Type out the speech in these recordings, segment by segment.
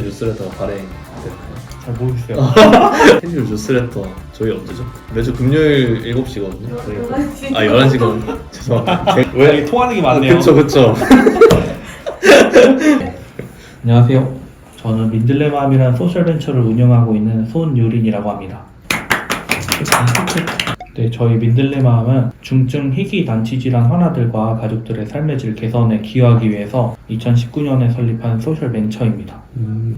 뉴스레터가 발행됐나요? 잘 모르겠어요. 캐주얼 뉴스레터 저희 언제죠? 매주 금요일 7시거든요. 11시거든요. 죄송합니다. 왜 통하는 게 많네요. 그쵸. 안녕하세요. 저는 민들레맘이라는 소셜벤처를 운영하고 있는 손유린이라고 합니다. 네, 저희 민들레맘은 중증 희귀 난치 질환 환아들과 가족들의 삶의 질 개선에 기여하기 위해서 2019년에 설립한 소셜벤처입니다.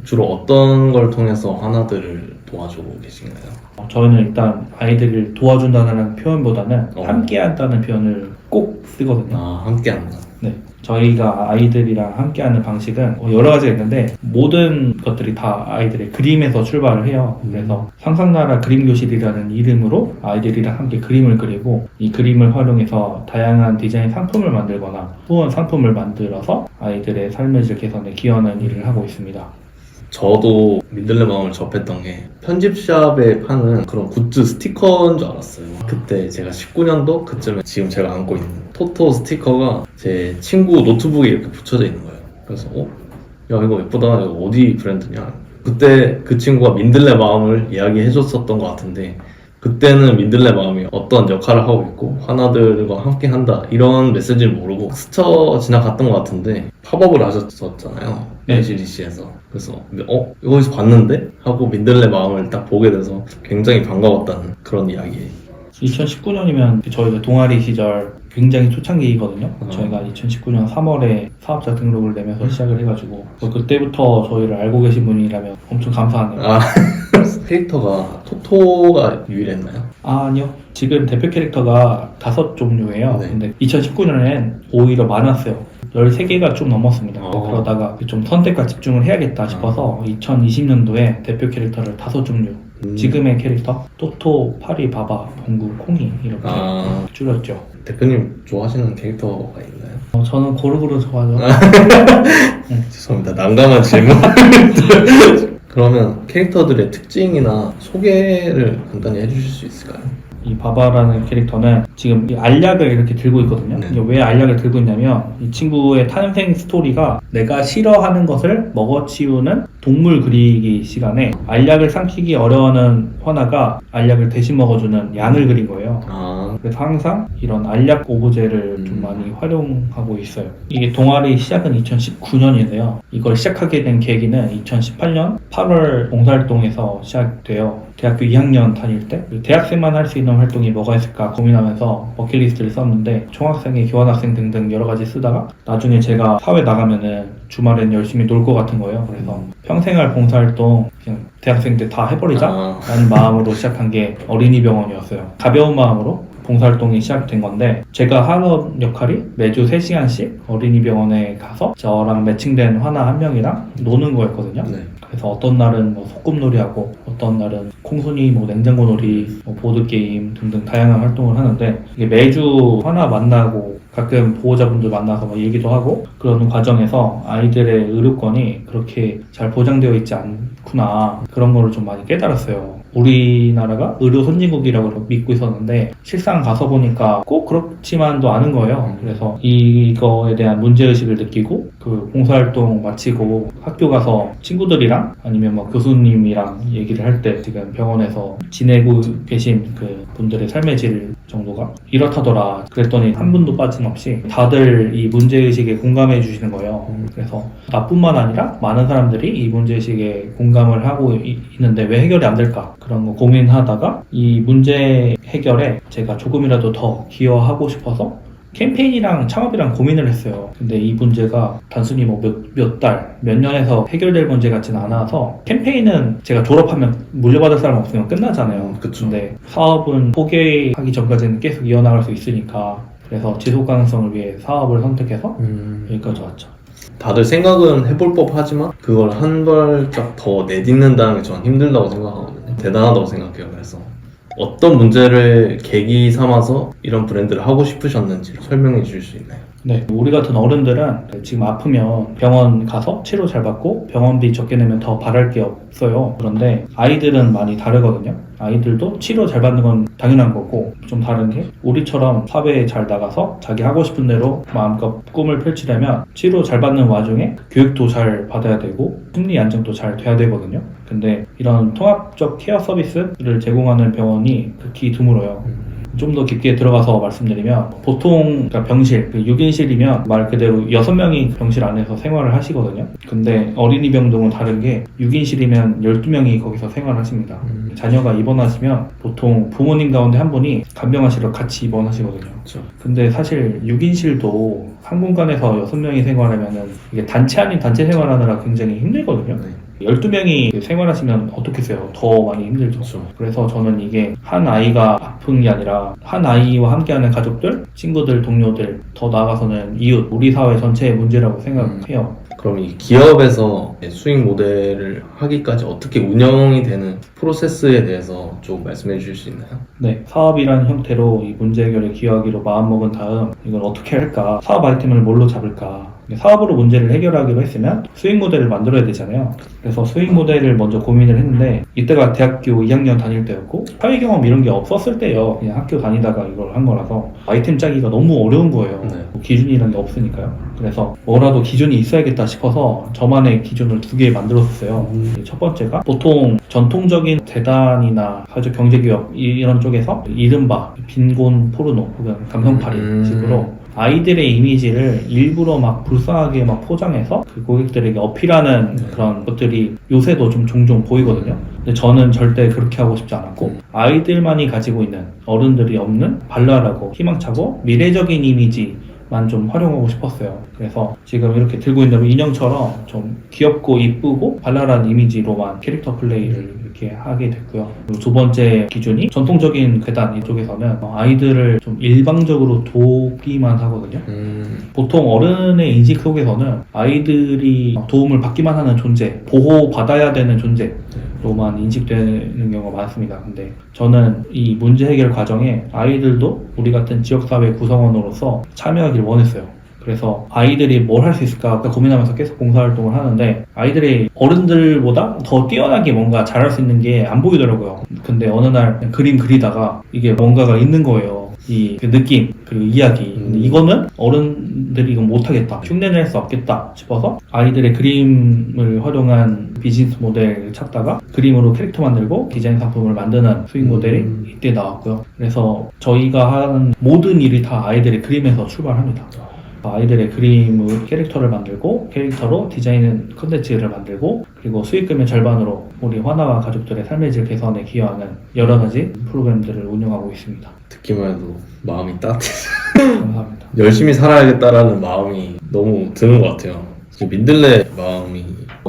주로 어떤 걸 통해서 환아들을 도와주고 계신가요? 저희는 일단 아이들을 도와준다는 표현보다는 함께한다는 표현을 꼭 쓰거든요. 함께한다. 네, 저희가 아이들이랑 함께하는 방식은 여러 가지가 있는데 모든 것들이 다 아이들의 그림에서 출발을 해요. 그래서 상상나라 그림교실이라는 이름으로 아이들이랑 함께 그림을 그리고 이 그림을 활용해서 다양한 디자인 상품을 만들거나 후원 상품을 만들어서 아이들의 삶의 질 개선에 기여하는 일을 하고 있습니다. 저도 민들레맘을 접했던 게 편집샵에 파는 그런 굿즈 스티커인 줄 알았어요. 그때 제가 19년도 그쯤에 지금 제가 안고 있는 토토 스티커가 제 친구 노트북에 이렇게 붙여져 있는 거예요. 그래서 야 이거 예쁘다. 이거 어디 브랜드냐. 그때 그 친구가 민들레맘을 이야기해줬었던 것 같은데 그때는 민들레맘이 어떤 역할을 하고 있고 환아들과 함께 한다 이런 메시지를 모르고 스쳐 지나갔던 것 같은데 팝업을 하셨었잖아요. NCDC에서. 그래서 이거에서 봤는데? 하고 민들레맘을 딱 보게 돼서 굉장히 반가웠다는 그런 이야기예요. 2019년이면 저희가 동아리 시절 굉장히 초창기거든요. 저희가 2019년 3월에 사업자 등록을 내면서 시작을 해가지고 그때부터 저희를 알고 계신 분이라면 엄청 감사하네요. 캐릭터가 토토가 유일했나요? 아니요. 지금 대표 캐릭터가 5종류예요. 네. 근데 2019년엔 오히려 많았어요. 13개가 좀 넘었습니다. 그러다가 좀 선택과 집중을 해야겠다 싶어서 2020년도에 대표 캐릭터를 5종류 지금의 캐릭터 토토, 파리, 바바, 봉구, 콩이 이렇게 줄였죠. 대표님 좋아하시는 캐릭터가 있나요? 저는 고루고루 좋아하죠. 죄송합니다. 난감한 질문. 그러면 캐릭터들의 특징이나 소개를 간단히 해주실 수 있을까요? 이 바바라는 캐릭터는 지금 이 알약을 이렇게 들고 있거든요. 이게 왜 알약을 들고 있냐면 이 친구의 탄생 스토리가 내가 싫어하는 것을 먹어치우는 동물 그리기 시간에 알약을 삼키기 어려워하는 환아가 알약을 대신 먹어주는 양을 그린 거예요. 그래서 항상 이런 알약 오브제를 좀 많이 활용하고 있어요. 이게 동아리 시작은 2019년인데요. 이걸 시작하게 된 계기는 2018년 8월 봉사활동에서 시작돼요. 대학교 2학년 다닐 때 대학생만 할 수 있는 활동이 뭐가 있을까 고민하면서 버킷리스트를 썼는데 총학생회, 교환학생 등등 여러 가지 쓰다가 나중에 제가 사회 나가면은 주말엔 열심히 놀 것 같은 거예요. 그래서 평생활 봉사활동 그냥 대학생 때 다 해버리자 라는 마음으로 시작한 게 어린이 병원이었어요. 가벼운 마음으로 봉사활동이 시작된 건데 제가 하는 역할이 매주 3시간씩 어린이 병원에 가서 저랑 매칭된 환아 한 명이랑 노는 거였거든요. 그래서 어떤 날은 소꿉놀이하고 어떤 날은 콩순이, 냉장고놀이, 보드게임 등등 다양한 활동을 하는데 이게 매주 환아 만나고 가끔 보호자분들 만나서 얘기도 하고 그러는 과정에서 아이들의 의료권이 그렇게 잘 보장되어 있지 않구나 그런 거를 좀 많이 깨달았어요. 우리나라가 의료 선진국이라고 믿고 있었는데 실상 가서 보니까 꼭 그렇지만도 않은 거예요. 그래서 이거에 대한 문제의식을 느끼고 그 봉사활동 마치고 학교 가서 친구들이랑 아니면 교수님이랑 얘기를 할 때 지금 병원에서 지내고 계신 그 분들의 삶의 질 정도가 이렇다더라 그랬더니 한 분도 빠짐없이 다들 이 문제의식에 공감해 주시는 거예요. 그래서 나뿐만 아니라 많은 사람들이 이 문제의식에 공감을 하고 있는데 왜 해결이 안 될까 그런 거 고민하다가 이 문제 해결에 제가 조금이라도 더 기여하고 싶어서 캠페인이랑 창업이랑 고민을 했어요. 근데 이 문제가 단순히 몇 달, 몇 년에서 해결될 문제 같지는 않아서 캠페인은 제가 졸업하면 물려받을 사람 없으면 끝나잖아요. 근데 사업은 포기하기 전까지는 계속 이어나갈 수 있으니까 그래서 지속 가능성을 위해 사업을 선택해서 여기까지 왔죠. 다들 생각은 해볼 법하지만 그걸 한 발짝 더 내딛는다는 게 저는 힘들다고 생각하거든요. 대단하다고 생각해요. 그래서 어떤 문제를 계기 삼아서 이런 브랜드를 하고 싶으셨는지 설명해 주실 수 있나요? 네, 우리 같은 어른들은 지금 아프면 병원 가서 치료 잘 받고 병원비 적게 내면 더 바랄 게 없어요. 그런데 아이들은 많이 다르거든요. 아이들도 치료 잘 받는 건 당연한 거고, 좀 다른 게 우리처럼 사회에 잘 나가서 자기 하고 싶은 대로 마음껏 꿈을 펼치려면 치료 잘 받는 와중에 교육도 잘 받아야 되고 심리 안정도 잘 돼야 되거든요. 근데 이런 통합적 케어 서비스를 제공하는 병원이 극히 드물어요. 좀 더 깊게 들어가서 말씀드리면 보통 그러니까 병실, 6인실이면 말 그대로 6명이 병실 안에서 생활을 하시거든요. 근데 어린이 병동은 다른 게 6인실이면 12명이 거기서 생활하십니다. 자녀가 입원하시면 보통 부모님 가운데 한 분이 간병하시러 같이 입원하시거든요. 그렇죠. 근데 사실 6인실도 한 공간에서 6명이 생활하면은 이게 단체 아닌 단체 생활하느라 굉장히 힘들거든요. 네. 12명이 생활하시면 어떻겠어요? 더 많이 힘들죠. 그렇죠. 그래서 저는 이게 한 아이가 아픈 게 아니라 한 아이와 함께하는 가족들, 친구들, 동료들, 더 나아가서는 이웃, 우리 사회 전체의 문제라고 생각해요. 그럼 이 기업에서 수익 모델을 하기까지 어떻게 운영이 되는 프로세스에 대해서 좀 말씀해 주실 수 있나요? 네, 사업이라는 형태로 이 문제 해결에 기여하기로 마음먹은 다음 이걸 어떻게 할까? 사업 아이템을 뭘로 잡을까? 사업으로 문제를 해결하기로 했으면 수익 모델을 만들어야 되잖아요. 그래서 수익 모델을 먼저 고민을 했는데 이때가 대학교 2학년 다닐 때였고 사회 경험 이런 게 없었을 때요. 그냥 학교 다니다가 이걸 한 거라서 아이템 짜기가 너무 어려운 거예요. 네. 기준이라는 게 없으니까요. 그래서 뭐라도 기준이 있어야겠다 싶어서 저만의 기준을 2개 만들었어요. 첫 번째가 보통 전통적인 재단이나 사회적 경제기업 이런 쪽에서 이른바 빈곤 포르노 혹은 감성팔이 식으로 아이들의 이미지를 일부러 막 불쌍하게 막 포장해서 그 고객들에게 어필하는 그런 것들이 요새도 좀 종종 보이거든요. 근데 저는 절대 그렇게 하고 싶지 않았고 아이들만이 가지고 있는 어른들이 없는 발랄하고 희망차고 미래적인 이미지만 좀 활용하고 싶었어요. 그래서 지금 이렇게 들고 있는 인형처럼 좀 귀엽고 이쁘고 발랄한 이미지로만 캐릭터 플레이를 이렇게 하게 됐고요. 그리고 두 번째 기준이 전통적인 괴단 이쪽에서는 아이들을 좀 일방적으로 돕기만 하거든요. 보통 어른의 인식 속에서는 아이들이 도움을 받기만 하는 존재, 보호받아야 되는 존재로만 인식되는 경우가 많습니다. 근데 저는 이 문제 해결 과정에 아이들도 우리 같은 지역사회 구성원으로서 참여하길 원했어요. 그래서 아이들이 뭘 할 수 있을까 고민하면서 계속 봉사활동을 하는데 아이들이 어른들보다 더 뛰어나게 뭔가 잘할 수 있는 게 안 보이더라고요. 근데 어느 날 그냥 그림 그리다가 이게 뭔가가 있는 거예요. 이 느낌 그리고 이야기. 근데 이거는 어른들이 이건 못하겠다, 흉내낼 수 없겠다 싶어서 아이들의 그림을 활용한 비즈니스 모델을 찾다가 그림으로 캐릭터 만들고 디자인 상품을 만드는 수익 모델이 이때 나왔고요. 그래서 저희가 하는 모든 일이 다 아이들의 그림에서 출발합니다. 아이들의 그림으로 캐릭터를 만들고 캐릭터로 디자인 컨텐츠를 만들고 그리고 수익금의 절반으로 우리 화나와 가족들의 삶의 질 개선에 기여하는 여러 가지 프로그램들을 운영하고 있습니다. 듣기만 해도 마음이 따뜻해요. 감사합니다. 열심히 살아야겠다라는 마음이 너무 드는 것 같아요. 민들레 마음이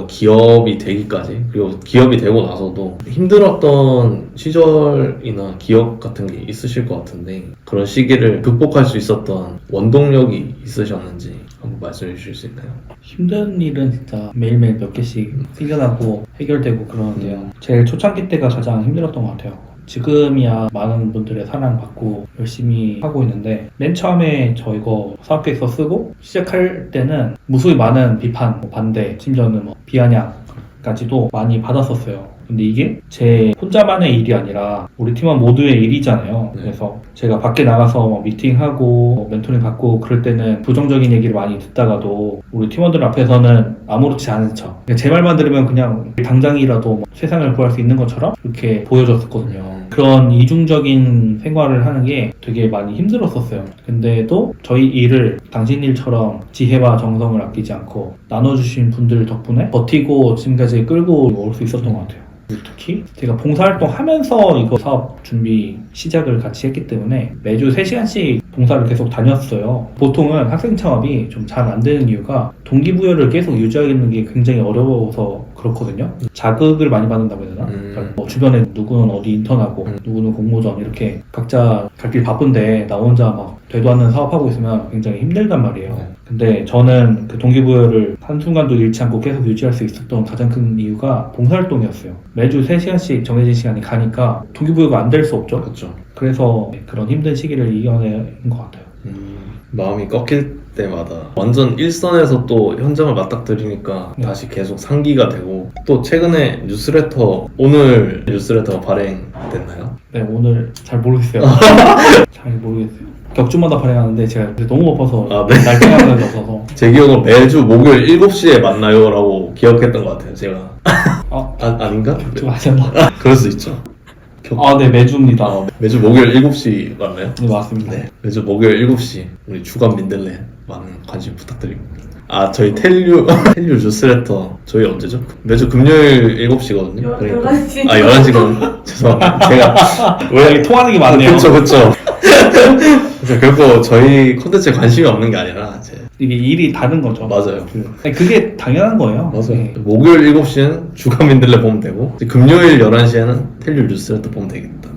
기업이 되기까지 그리고 기업이 되고 나서도 힘들었던 시절이나 기억 같은 게 있으실 것 같은데 그런 시기를 극복할 수 있었던 원동력이 있으셨는지 한번 말씀해 주실 수 있나요? 힘든 일은 진짜 매일매일 몇 개씩 생겨나고 해결되고 그러는데요. 제일 초창기 때가 가장 힘들었던 것 같아요. 지금이야 많은 분들의 사랑받고 열심히 하고 있는데 맨 처음에 저 이거 사업계획서 쓰고 시작할 때는 무수히 많은 비판, 반대, 심지어는 비아냥까지도 많이 받았었어요. 근데 이게 제 혼자만의 일이 아니라 우리 팀원 모두의 일이잖아요. 그래서 제가 밖에 나가서 미팅하고 멘토링 받고 그럴 때는 부정적인 얘기를 많이 듣다가도 우리 팀원들 앞에서는 아무렇지 않은 척 제 말만 들으면 그냥 당장이라도 세상을 구할 수 있는 것처럼 이렇게 보여줬었거든요. 그런 이중적인 생활을 하는 게 되게 많이 힘들었었어요. 근데도 저희 일을 당신 일처럼 지혜와 정성을 아끼지 않고 나눠주신 분들 덕분에 버티고 지금까지 끌고 올 수 있었던 것 같아요. 특히 제가 봉사활동 하면서 이거 사업 준비 시작을 같이 했기 때문에 매주 3시간씩 봉사를 계속 다녔어요. 보통은 학생 창업이 좀 잘 안 되는 이유가 동기부여를 계속 유지하는 게 굉장히 어려워서 그렇거든요. 자극을 많이 받는다고 해야 되나? 그러니까 뭐 주변에 누구는 어디 인턴하고 누구는 공모전 이렇게 각자 갈 길 바쁜데 나 혼자 막 되도 않는 사업하고 있으면 굉장히 힘들단 말이에요. 근데 저는 그 동기부여를 한순간도 잃지 않고 계속 유지할 수 있었던 가장 큰 이유가 봉사활동이었어요. 매주 3시간씩 정해진 시간이 가니까 동기부여가 안 될 수 없죠. 그렇죠. 그래서 그런 힘든 시기를 이겨낸 것 같아요. 마음이 꺾일 때마다 완전 일선에서 또 현장을 맞닥뜨리니까 네. 다시 계속 상기가 되고, 또 최근에 뉴스레터, 오늘 뉴스레터가 발행됐나요? 네, 오늘 잘 모르겠어요. 잘 모르겠어요. 격주마다 발행하는데 제가 너무 바빠서 아, 네. 날짜가 생각이 없어서. 제 기억은 매주 목요일 7시에 만나요 라고 기억했던 것 같아요, 제가. 아닌가? 좀 하셨나? 그럴 수 있죠. 네, 매주입니다. 매주 목요일 7시 맞나요? 네, 맞습니다. 네, 매주 목요일 7시 우리 주간 민들레 많은 관심 부탁드립니다. 저희 텔류 뉴스레터 저희 언제죠? 매주 금요일 7시거든요. 11시. 11시거든요. 죄송합니다. 제가 왜 통하는 게 많네요. 그렇죠. 그래서 결코 저희 콘텐츠에 관심이 없는 게 아니라 이게 일이 다른 거죠. 맞아요. 아니, 그게 당연한 거예요. 맞아요. 네. 목요일 7시는 주간 민들레 보면 되고, 이제 금요일 11시에는 텔류 뉴스레터 보면 되겠다.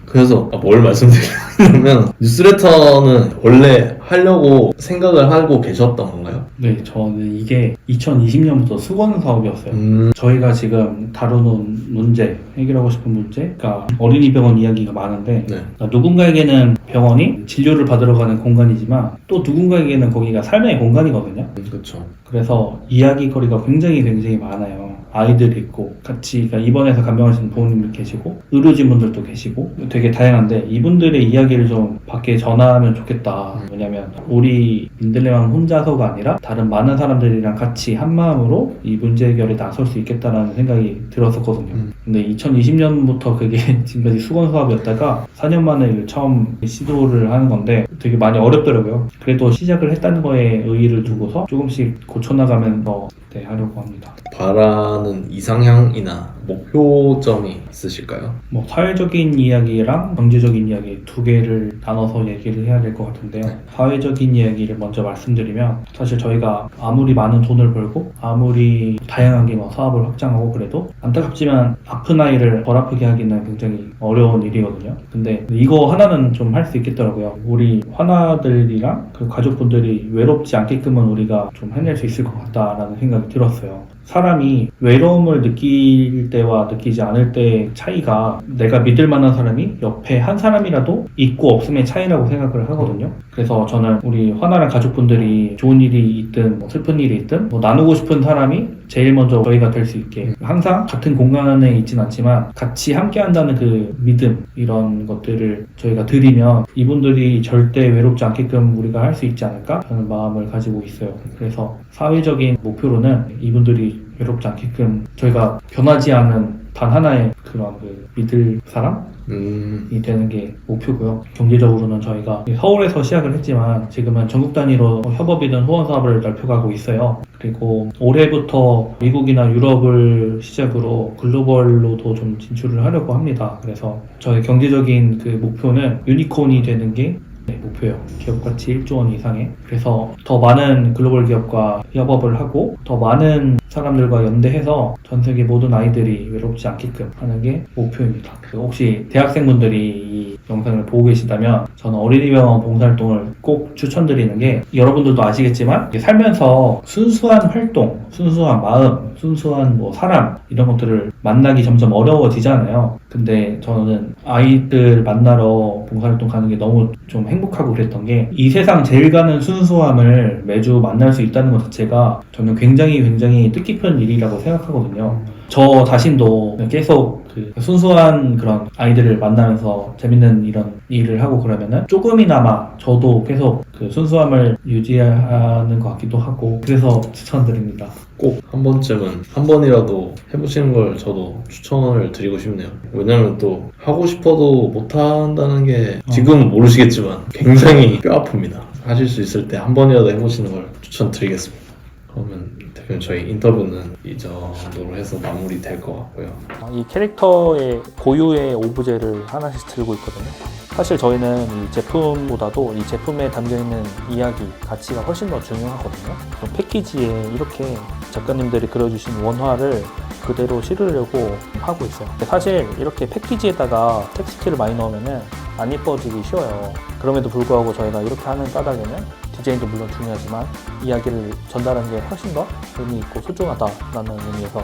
그래서 뭘 말씀드리냐면, 뉴스레터는 원래 하려고 생각을 하고 계셨던 건가요? 네, 저는 이게 2020년부터 수건 사업이었어요. 저희가 지금 다루는 문제, 해결하고 싶은 문제, 그러니까 어린이 병원 이야기가 많은데, 네. 그러니까 누군가에게는 병원이 진료를 받으러 가는 공간이지만 또 누군가에게는 거기가 삶의 공간이거든요. 그렇죠. 그래서 이야기거리가 굉장히 많아요. 아이들이 있고 같이 그러니까 입원해서 간병하시는 부모님들 계시고 의료진분들도 계시고 되게 다양한데, 이분들의 이야기를 좀 밖에 전하면 좋겠다. 왜냐면 우리 민들레만 혼자서가 아니라 다른 많은 사람들이랑 같이 한 마음으로 이 문제 해결에 나설 수 있겠다라는 생각이 들었었거든요. 근데 2020년부터 그게 지금까지 수건 사업이었다가 4년 만에 처음 시도를 하는 건데 되게 많이 어렵더라고요. 그래도 시작을 했다는 거에 의의를 두고서 조금씩 고쳐나가면서 하려고 합니다. 바라는 이상향이나 목표점이 있으실까요? 뭐 사회적인 이야기랑 경제적인 이야기 두 개를 나눠서 얘기를 해야 될 것 같은데요. 사회적인 이야기를 먼저 말씀드리면, 사실 저희가 아무리 많은 돈을 벌고 아무리 다양하게 사업을 확장하고 그래도 안타깝지만 아픈 아이를 덜 아프게 하기는 굉장히 어려운 일이거든요. 근데 이거 하나는 좀 할 수 있겠더라고요. 우리 환아들이랑 그 가족분들이 외롭지 않게끔은 우리가 좀 해낼 수 있을 것 같다라는 생각이 들었어요. 사람이 외로움을 느낄 때와 느끼지 않을 때의 차이가 내가 믿을 만한 사람이 옆에 한 사람이라도 있고 없음의 차이라고 생각을 하거든요. 그래서 저는 우리 환아랑 가족분들이 좋은 일이 있든 슬픈 일이 있든 나누고 싶은 사람이 제일 먼저 저희가 될 수 있게, 항상 같은 공간에 있진 않지만 같이 함께 한다는 그 믿음, 이런 것들을 저희가 드리면 이분들이 절대 외롭지 않게끔 우리가 할 수 있지 않을까 하는 마음을 가지고 있어요. 그래서 사회적인 목표로는 이분들이 외롭지 않게끔 저희가 변하지 않은 단 하나의 그런 믿을 사람이 되는 게 목표고요. 경제적으로는 저희가 서울에서 시작을 했지만 지금은 전국 단위로 협업이든 후원 사업을 넓혀가고 있어요. 그리고 올해부터 미국이나 유럽을 시작으로 글로벌로도 좀 진출을 하려고 합니다. 그래서 저희 경제적인 그 목표는 유니콘이 되는 게 목표예요. 기업 가치 1조 원 이상의. 그래서 더 많은 글로벌 기업과 협업을 하고 더 많은 사람들과 연대해서 전 세계 모든 아이들이 외롭지 않게끔 하는 게 목표입니다. 혹시 대학생분들이 이 영상을 보고 계시다면 저는 어린이병원 봉사활동을 꼭 추천드리는 게, 여러분들도 아시겠지만 살면서 순수한 활동, 순수한 마음, 순수한 사람, 이런 것들을 만나기 점점 어려워지잖아요. 근데 저는 아이들 만나러 봉사활동 가는 게 너무 좀 행복하고 그랬던 게, 이 세상 제일 가는 순수함을 매주 만날 수 있다는 것 자체가 저는 굉장히 뜻깊은 일이라고 생각하거든요. 저 자신도 계속 순수한 그런 아이들을 만나면서 재밌는 이런 일을 하고 그러면은 조금이나마 저도 계속 그 순수함을 유지하는 것 같기도 하고, 그래서 추천드립니다. 꼭 한 번쯤은, 한 번이라도 해보시는 걸 저도 추천을 드리고 싶네요. 왜냐면 또 하고 싶어도 못한다는 게 지금은 모르시겠지만 굉장히 뼈 아픕니다. 하실 수 있을 때 한 번이라도 해보시는 걸 추천드리겠습니다. 그러면 대표님, 저희 인터뷰는 이 정도로 해서 마무리 될 것 같고요. 이 캐릭터의 고유의 오브제를 하나씩 들고 있거든요. 사실 저희는 이 제품보다도 이 제품에 담겨있는 이야기, 가치가 훨씬 더 중요하거든요. 패키지에 이렇게 작가님들이 그려주신 원화를 그대로 실으려고 하고 있어요. 사실 이렇게 패키지에다가 텍스트를 많이 넣으면 안 예뻐지기 쉬워요. 그럼에도 불구하고 저희가 이렇게 하는 까닭에는 디자인도 물론 중요하지만 이야기를 전달하는 게 훨씬 더 의미 있고 소중하다라는 의미에서